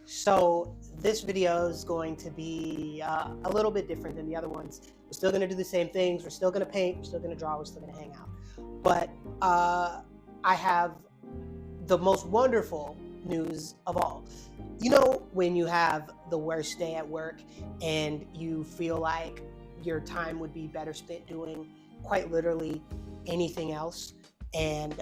So this video is going to be a little bit different than the other ones. We're still going to do the same things. We're still going to paint. We're still going to draw. We're still going to hang out. But I have the most wonderful news of all. You know, when you have the worst day at work and you feel like your time would be better spent doing quite literally anything else, and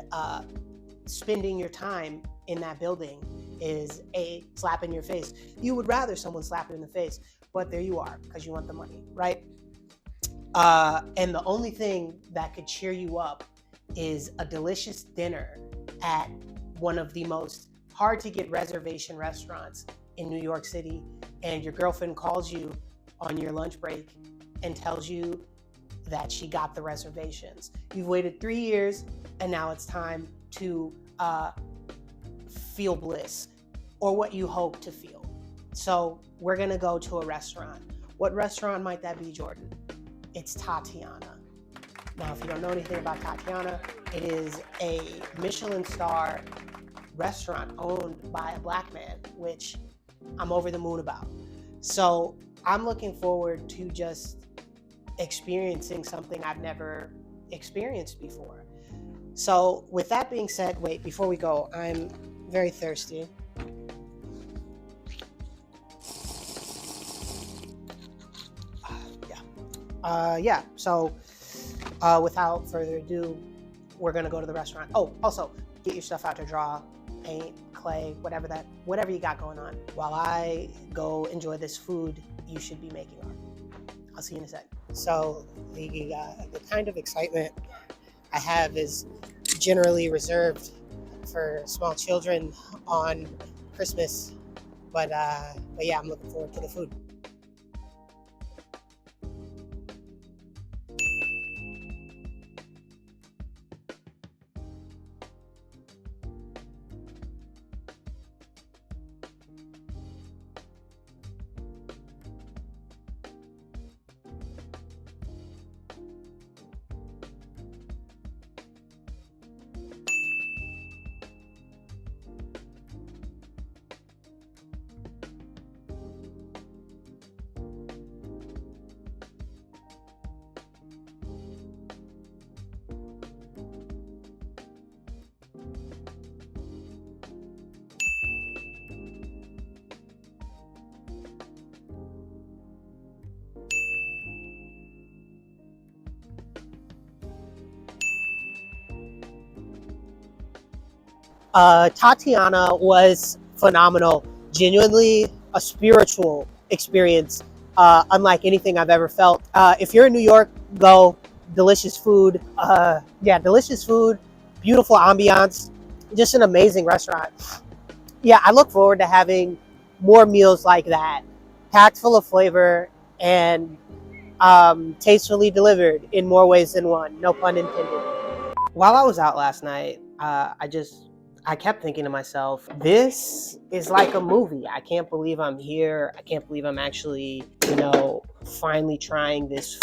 spending your time in that building is a slap in your face. You would rather someone slap you in the face, but there you are because you want the money, right? And the only thing that could cheer you up is a delicious dinner at one of the most hard to get reservation restaurants in New York City, and your girlfriend calls you on your lunch break and tells you that she got the reservations. You've waited 3 years and now it's time to feel bliss, or what you hope to feel. So we're gonna go to a restaurant. What restaurant might that be, Jordan? It's Tatiana. Now, if you don't know anything about Tatiana, it is a Michelin star restaurant owned by a black man, which I'm over the moon about. So I'm looking forward to just experiencing something I've never experienced before. So with that being said, wait, before we go, I'm very thirsty. So without further ado, we're gonna go to the restaurant. Oh, also, get your stuff out to draw, paint, clay, whatever you got going on. While I go enjoy this food, you should be making art. I'll see you in a sec. So the kind of excitement I have is generally reserved for small children on Christmas, but yeah, I'm looking forward to the food. Tatiana was phenomenal, genuinely a spiritual experience, unlike anything I've ever felt. If you're in New York, go. Delicious food. Delicious food, beautiful ambiance, just an amazing restaurant. Yeah, I look forward to having more meals like that, packed full of flavor and tastefully delivered in more ways than one, no pun intended. While I was out last night, I kept thinking to myself, this is like a movie. I can't believe I'm here. I can't believe I'm actually, finally trying this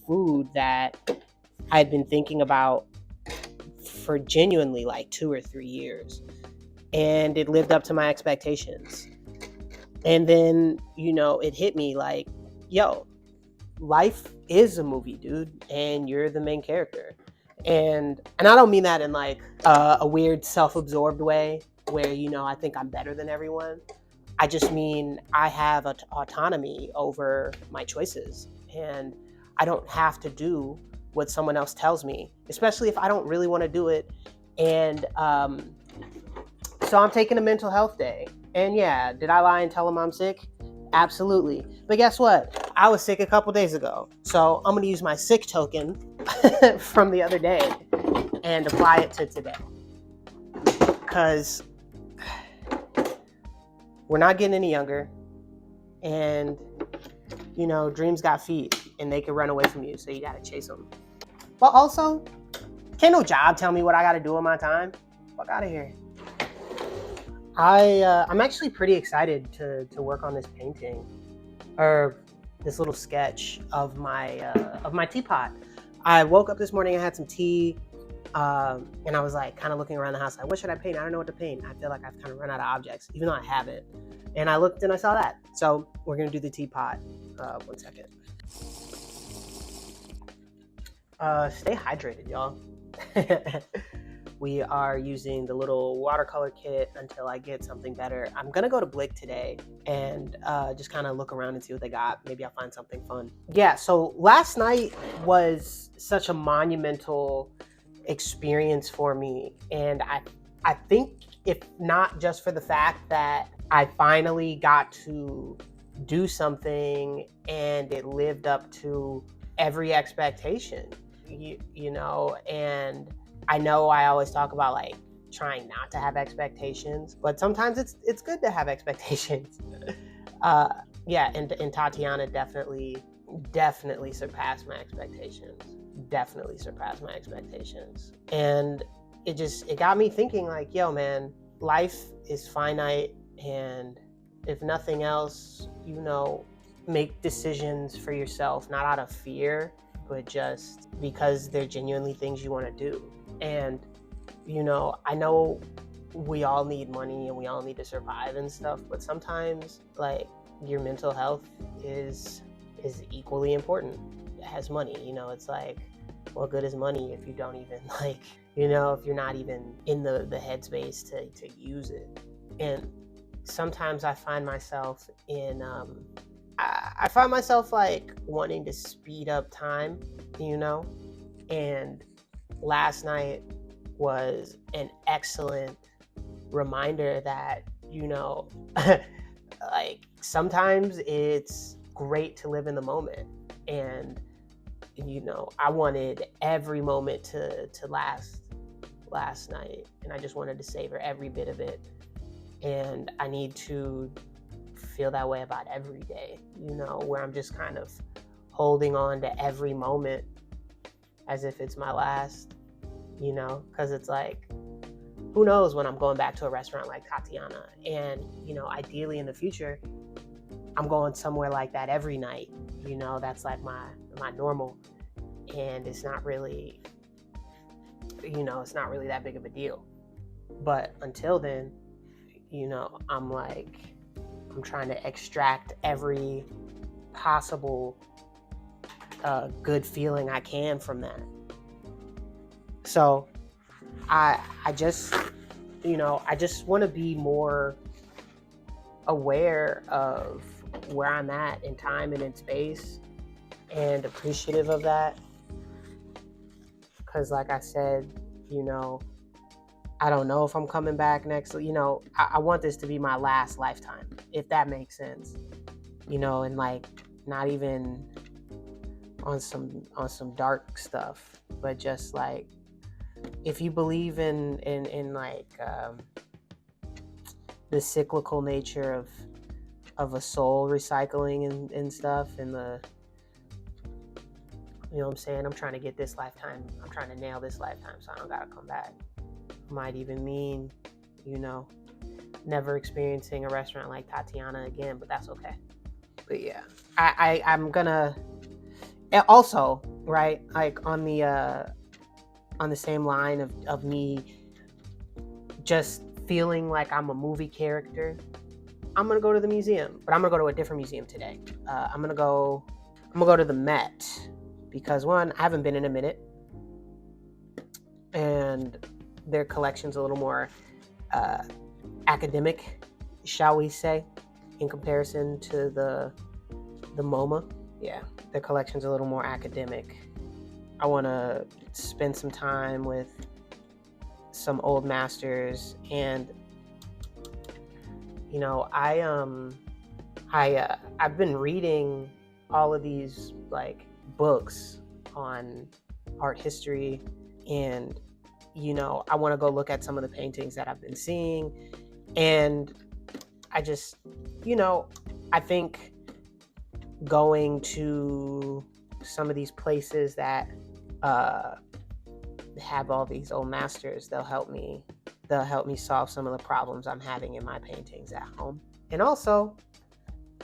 food that I had been thinking about for genuinely like 2 or 3 years. And it lived up to my expectations. And then, it hit me like, yo, life is a movie, dude, and you're the main character. And I don't mean that in like a weird self-absorbed way where, I think I'm better than everyone. I just mean I have autonomy over my choices, and I don't have to do what someone else tells me, especially if I don't really want to do it. And so I'm taking a mental health day. And yeah, did I lie and tell them I'm sick? Absolutely. But guess what? I was sick a couple days ago. So I'm going to use my sick token from the other day and apply it to today. Because we're not getting any younger. And, dreams got feet and they can run away from you. So you got to chase them. But also, can't no job tell me what I got to do with my time. Fuck out of here. I'm actually pretty excited to work on this painting, or this little sketch of my teapot. I woke up this morning, I had some tea, And I was like kind of looking around the house, like, what should I paint? I don't know what to paint. I feel like I've kind of run out of objects, even though I haven't. And I looked and I saw that. So we're going to do the teapot. 1 second. Stay hydrated, y'all. We are using the little watercolor kit until I get something better. I'm gonna go to Blick today and just kind of look around and see what they got. Maybe I'll find something fun. Yeah, so last night was such a monumental experience for me. And I think if not just for the fact that I finally got to do something and it lived up to every expectation, you know, and I know I always talk about like trying not to have expectations, but sometimes it's good to have expectations. Yeah, and Tatiana definitely surpassed my expectations. Definitely surpassed my expectations. And it got me thinking like, yo, man, life is finite, and if nothing else, you know, make decisions for yourself, not out of fear, but just because they're genuinely things you want to do. And, you know, I know we all need money and we all need to survive and stuff, but sometimes like your mental health is equally important as money. You know, it's like, what good is money if you don't even like, you know, if you're not even in the headspace to use it. And sometimes I find myself in I find myself like wanting to speed up time, you know, and last night was an excellent reminder that, you know, like sometimes it's great to live in the moment. And, you know, I wanted every moment to last last night, and I just wanted to savor every bit of it. And I need to feel that way about every day, you know, where I'm just kind of holding on to every moment as if it's my last, you know, because it's like, who knows when I'm going back to a restaurant like Tatiana. And, you know, ideally in the future, I'm going somewhere like that every night. You know, that's like my normal. And it's not really, you know, it's not really that big of a deal. But until then, you know, I'm trying to extract every possible good feeling I can from that. So I just, you know, I just want to be more aware of where I'm at in time and in space, and appreciative of that. Because like I said, you know, I don't know if I'm coming back next, you know, I want this to be my last lifetime, if that makes sense, you know, and like not even on some dark stuff, but just like, if you believe in like the cyclical nature of a soul recycling and stuff, and the, you know what I'm saying, I'm trying to get this lifetime, I'm trying to nail this lifetime so I don't gotta come back. Might even mean, you know, never experiencing a restaurant like Tatiana again, but that's okay. But yeah, I'm gonna also, right, like on the same line of me just feeling like I'm a movie character, I'm gonna go to the museum, but I'm gonna go to a different museum today. I'm gonna go to the Met, because one, I haven't been in a minute, and their collection's a little more academic, shall we say, in comparison to the MoMA. Yeah, their collection's a little more academic. I want to spend some time with some old masters, and you know, I've been reading all of these like books on art history, and you know, I want to go look at some of the paintings that I've been seeing, and I just, you know, I think going to some of these places that have all these old masters, they'll help me solve some of the problems I'm having in my paintings at home. And also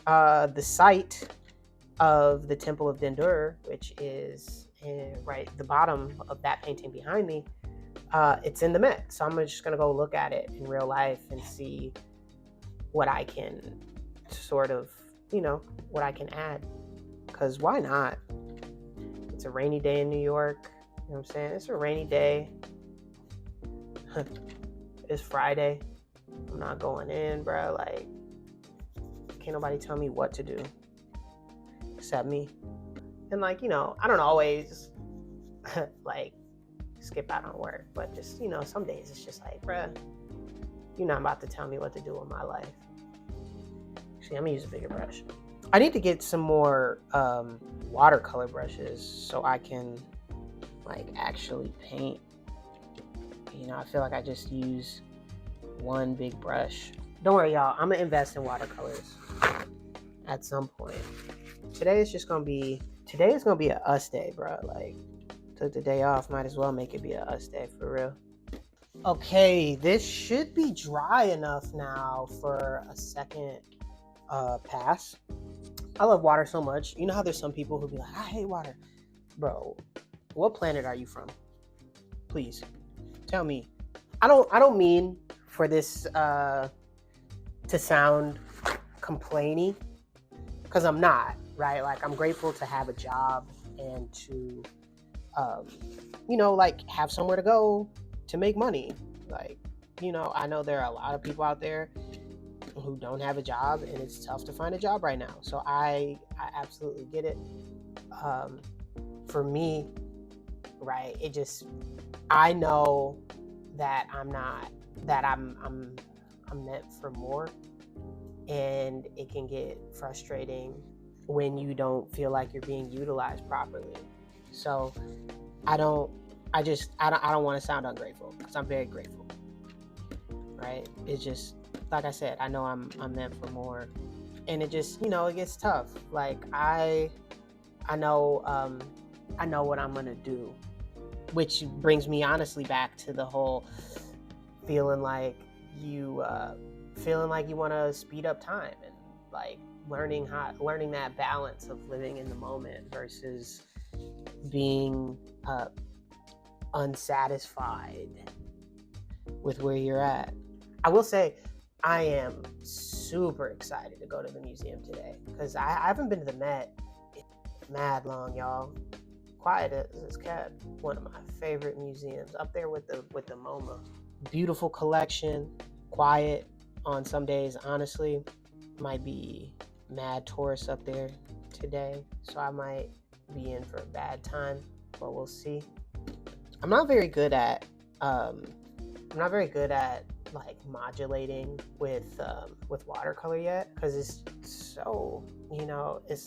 the site of the Temple of Dendur, which is right at the bottom of that painting behind me, it's in the Met. So I'm just gonna go look at it in real life and see what I can sort of, what I can add. Because why not? It's a rainy day in New York. You know what I'm saying? It's a rainy day. It's Friday. I'm not going in, bro. Like, can't nobody tell me what to do except me. And like, I don't always like skip out on work, but just, some days it's just like, bruh, you're not about to tell me what to do with my life. See, I'm gonna use a bigger brush. I need to get some more watercolor brushes so I can like actually paint. I feel like I just use one big brush. Don't worry, y'all. I'm gonna invest in watercolors at some point. Today is gonna be a us day, bro. Like, took the day off, might as well make it be a us day for real. Okay, this should be dry enough now for a second pass. I love water so much. You know how there's some people who be like, I hate water. Bro, what planet are you from? Please tell me. I don't mean for this to sound complainy, because I'm not, right? Like, I'm grateful to have a job and to like have somewhere to go to make money. Like, I know there are a lot of people out there who don't have a job, and it's tough to find a job right now. So I absolutely get it. For me, right, I know that I'm meant for more, and it can get frustrating when you don't feel like you're being utilized properly. So I don't want to sound ungrateful, because I'm very grateful, right? It's just, like I said, I know I'm meant for more, and it just, it gets tough. Like, I know what I'm gonna do, which brings me honestly back to the whole feeling like you want to speed up time, and like learning that balance of living in the moment versus being unsatisfied with where you're at. I will say I am super excited to go to the museum today, because I haven't been to the Met in mad long, y'all. Quiet as it's kept. One of my favorite museums, up there with the MoMA. Beautiful collection. Quiet on some days, honestly. Might be mad tourists up there today, so I might be in for a bad time, but we'll see. I'm not very good at like modulating with watercolor yet, because it's so, it's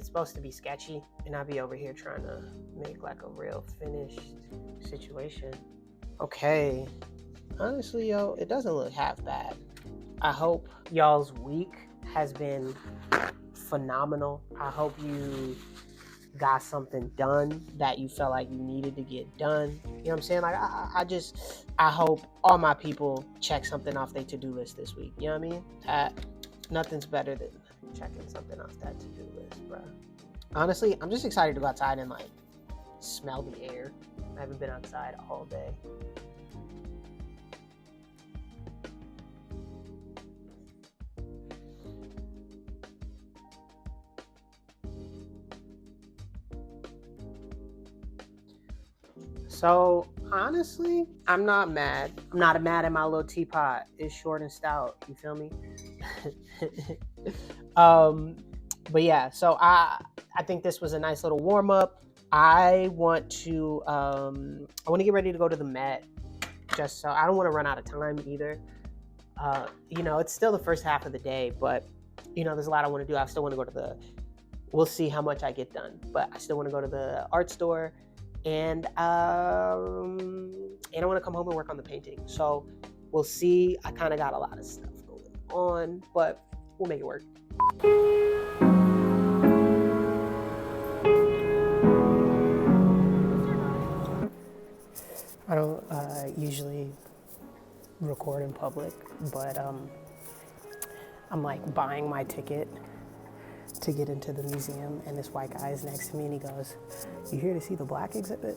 supposed to be sketchy, and I'll be over here trying to make like a real finished situation. Okay, honestly, yo, it doesn't look half bad. I hope y'all's week has been phenomenal. I hope you got something done that you felt like you needed to get done. You know what I'm saying? Like, I hope all my people check something off their to-do list this week. You know what I mean? Nothing's better than checking something off that to-do list, bro. Honestly, I'm just excited to go outside and like smell the air. I haven't been outside all day. So honestly, I'm not mad. I'm not mad at my little teapot. It's short and stout. You feel me? But yeah, so I think this was a nice little warm up. I want to get ready to go to the Met, just so I don't want to run out of time either. It's still the first half of the day, but there's a lot I want to do. I still want to go to we'll see how much I get done, but I still want to go to the art store, and I want to come home and work on the painting. So we'll see. I kind of got a lot of stuff going on, but we'll make it work. I don't usually record in public, but I'm like buying my ticket to get into the museum, and this white guy is next to me, and he goes, "You here to see the black exhibit?"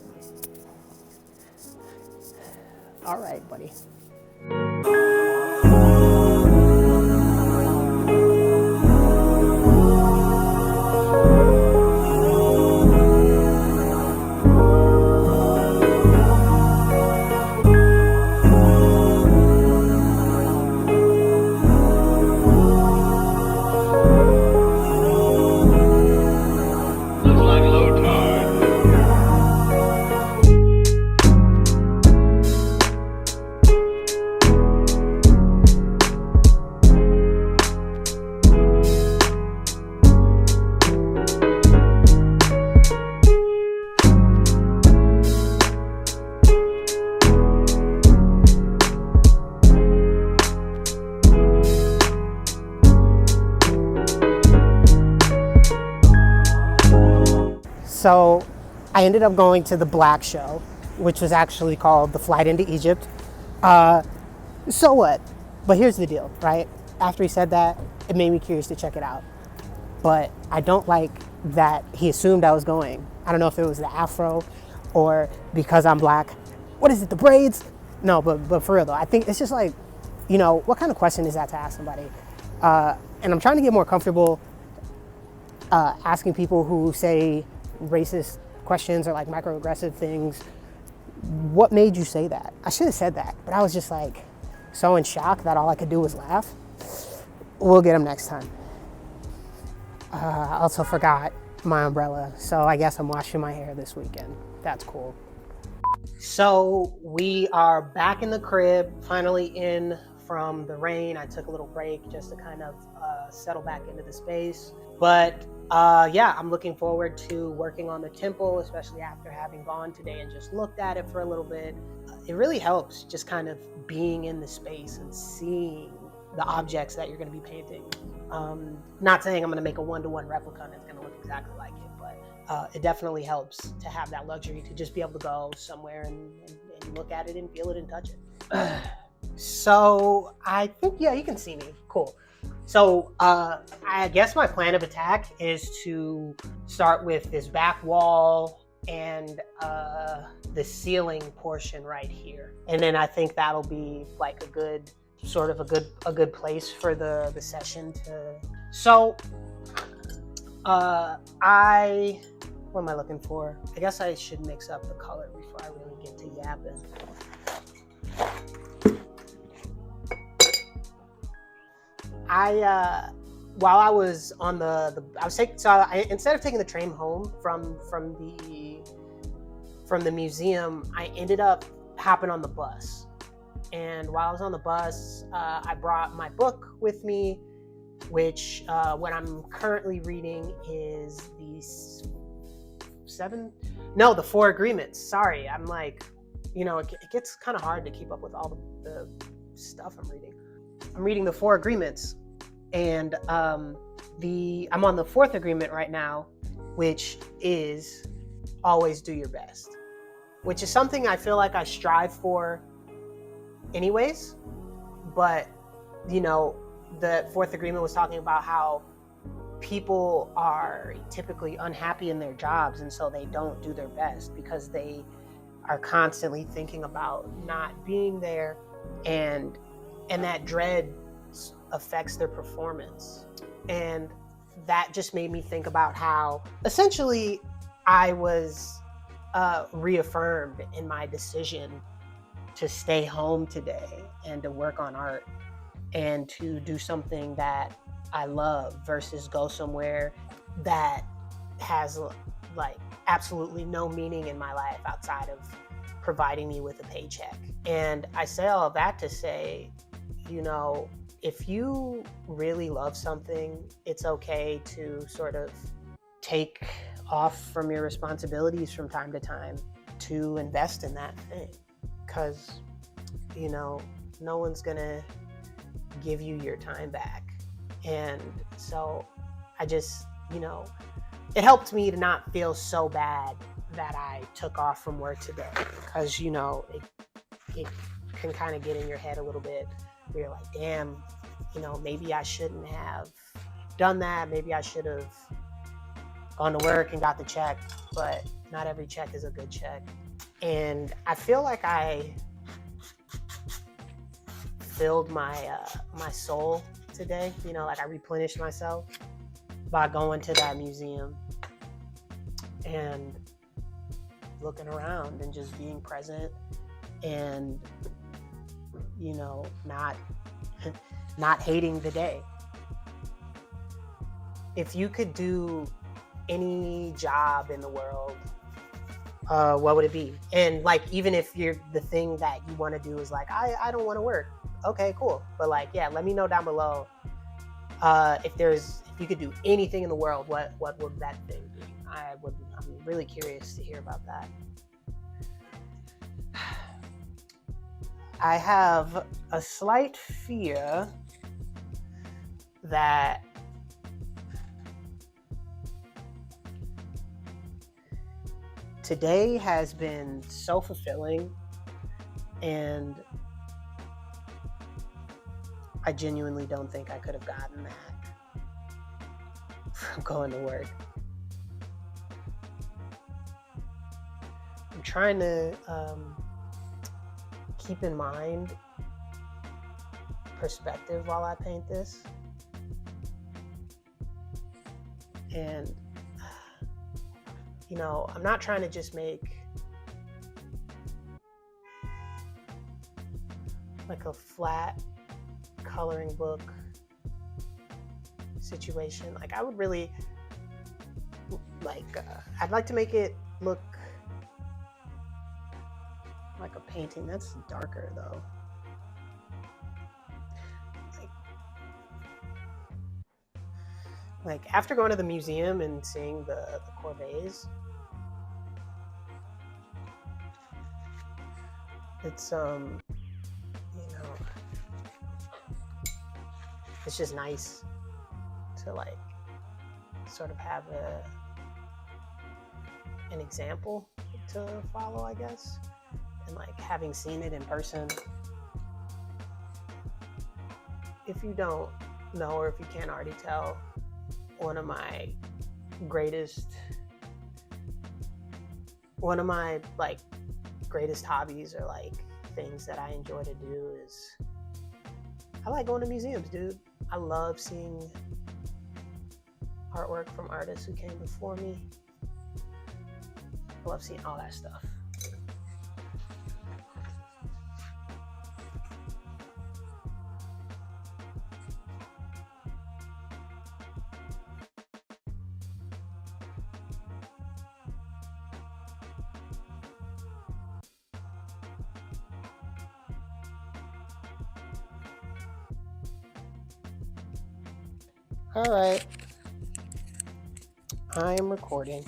All right, buddy. So I ended up going to the Black show, which was actually called The Flight into Egypt. So what? But here's the deal, right? After he said that, it made me curious to check it out. But I don't like that he assumed I was going. I don't know if it was the afro or because I'm black. What is it, the braids? No, but for real though, I think it's just like, you know, what kind of question is that to ask somebody? And I'm trying to get more comfortable asking people who say racist questions or like microaggressive things. What made you say that? I should have said that, but I was just like so in shock that all I could do was laugh. We'll get them next time. I also forgot my umbrella, so I guess I'm washing my hair this weekend. That's cool. So we are back in the crib, finally in from the rain. I took a little break just to kind of settle back into the space. But yeah, I'm looking forward to working on the temple, especially after having gone today and just looked at it for a little bit. It really helps just kind of being in the space and seeing the objects that you're going to be painting. Not saying I'm going to make a one-to-one replica and it's going to look exactly like it, but it definitely helps to have that luxury to just be able to go somewhere and look at it and feel it and touch it. So I think, yeah, you can see me. Cool. So I guess my plan of attack is to start with this back wall and the ceiling portion right here. And then I think that'll be like a good place for the session to. So what am I looking for? I guess I should mix up the color before I really get to yapping. While I was on instead of taking the train home from the museum, I ended up hopping on the bus. And while I was on the bus, I brought my book with me, which what I'm currently reading is the 4 Agreements. Sorry, I'm like, you know, it gets kind of hard to keep up with all the stuff I'm reading. I'm reading the 4 Agreements, and I'm on the 4th agreement right now, which is always do your best, which is something I feel like I strive for anyways. But, you know, the 4th agreement was talking about how people are typically unhappy in their jobs, and so they don't do their best because they are constantly thinking about not being there, and that dread affects their performance. And that just made me think about how essentially I was reaffirmed in my decision to stay home today and to work on art and to do something that I love versus go somewhere that has like absolutely no meaning in my life outside of providing me with a paycheck. And I say all of that to say, you know, if you really love something, it's okay to sort of take off from your responsibilities from time to time to invest in that thing. Because, you know, no one's gonna give you your time back. And so I just, you know, it helped me to not feel so bad that I took off from work today. Because, you know, it can kind of get in your head a little bit. You're like, damn, you know, maybe I shouldn't have done that. Maybe I should have gone to work and got the check, but not every check is a good check. And I feel like I filled my my soul today. You know, like I replenished myself by going to that museum and looking around and just being present and, you know, not hating the day. If you could do any job in the world, what would it be? And like, even if you're the thing that you want to do is like, I don't want to work. Okay, cool. But like, yeah, let me know down below. If you could do anything in the world, what would that thing be? I'm really curious to hear about that. I have a slight fear that today has been so fulfilling, and I genuinely don't think I could have gotten that from going to work. I'm trying to keep in mind perspective while I paint this. And, you know, I'm not trying to just make like a flat coloring book situation. Like I would really like, I'd like to make it look like a painting. That's darker though. Like after going to the museum and seeing the corbettes, it's you know, it's just nice to like sort of have an example to follow, I guess. And like having seen it in person, if you don't know or if you can't already tell, one of my greatest hobbies or like things that I enjoy to do is I like going to museums, dude. I love seeing artwork from artists who came before me. I love seeing all that stuff. All right, I am recording.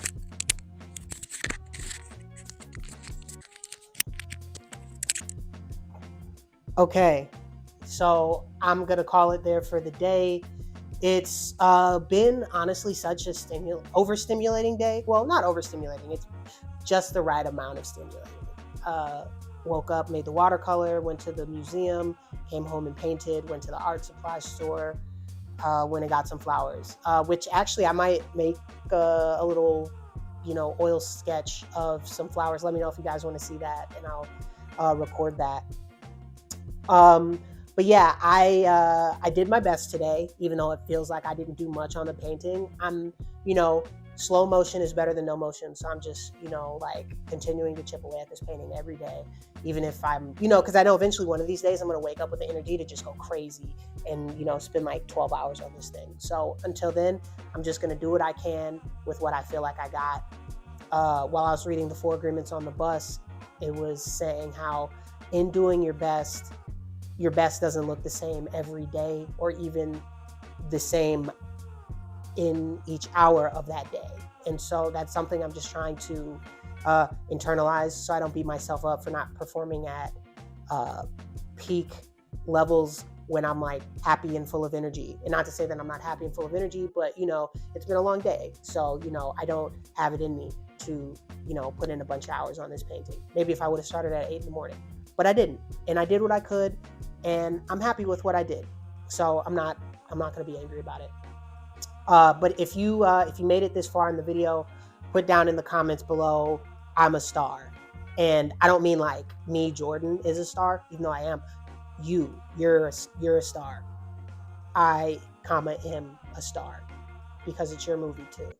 Okay, so I'm gonna call it there for the day. It's been honestly such a overstimulating day. Well, not overstimulating, it's just the right amount of stimulating. Woke up, made the watercolor, went to the museum, came home and painted, went to the art supply store, went and got some flowers, which actually I might make a little, you know, oil sketch of some flowers. Let me know if you guys want to see that, and I'll record that. But yeah, I did my best today, even though it feels like I didn't do much on the painting. I'm, you know, slow motion is better than no motion. So I'm just, you know, like continuing to chip away at this painting every day, even if I'm, you know, because I know eventually one of these days I'm going to wake up with the energy to just go crazy and, you know, spend like 12 hours on this thing. So until then, I'm just going to do what I can with what I feel like I got. While I was reading the 4 Agreements on the bus, it was saying how in doing your best doesn't look the same every day or even the same in each hour of that day. And so that's something I'm just trying to internalize so I don't beat myself up for not performing at peak levels when I'm like happy and full of energy. And not to say that I'm not happy and full of energy, but you know, it's been a long day. So, you know, I don't have it in me to, you know, put in a bunch of hours on this painting. Maybe if I would have started at 8 in the morning, but I didn't. And I did what I could, and I'm happy with what I did. So I'm not going to be angry about it. But if you made it this far in the video, put down in the comments below, I'm a star. And I don't mean like me, Jordan, is a star, even though I am. you're a star. I, am a star because it's your movie too.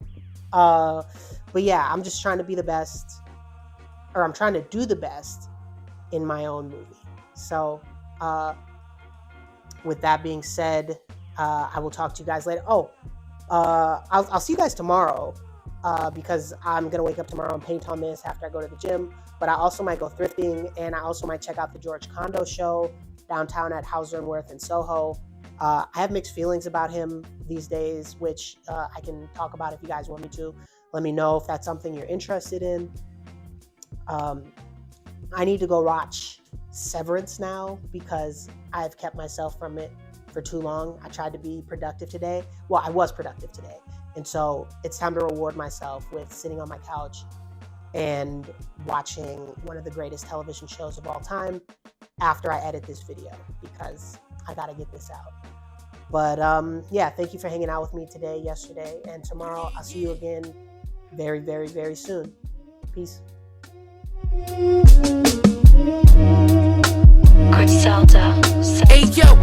But yeah, I'm just trying to be the best, or I'm trying to do the best in my own movie. So, with that being said, I will talk to you guys later. I'll see you guys tomorrow, because I'm gonna wake up tomorrow and paint on this after I go to the gym. But I also might go thrifting, and I also might check out the George Condo show downtown at Hauser and Worth in Soho. I have mixed feelings about him these days, which I can talk about if you guys want me to. Let me know if that's something you're interested in. I need to go watch Severance now because I've kept myself from it for too long. I tried to be productive today. Well, I was productive today. And so it's time to reward myself with sitting on my couch and watching one of the greatest television shows of all time after I edit this video, because I got to get this out. But yeah, thank you for hanging out with me today, yesterday, and tomorrow. I'll see you again very, very, very soon. Peace. Hey yo,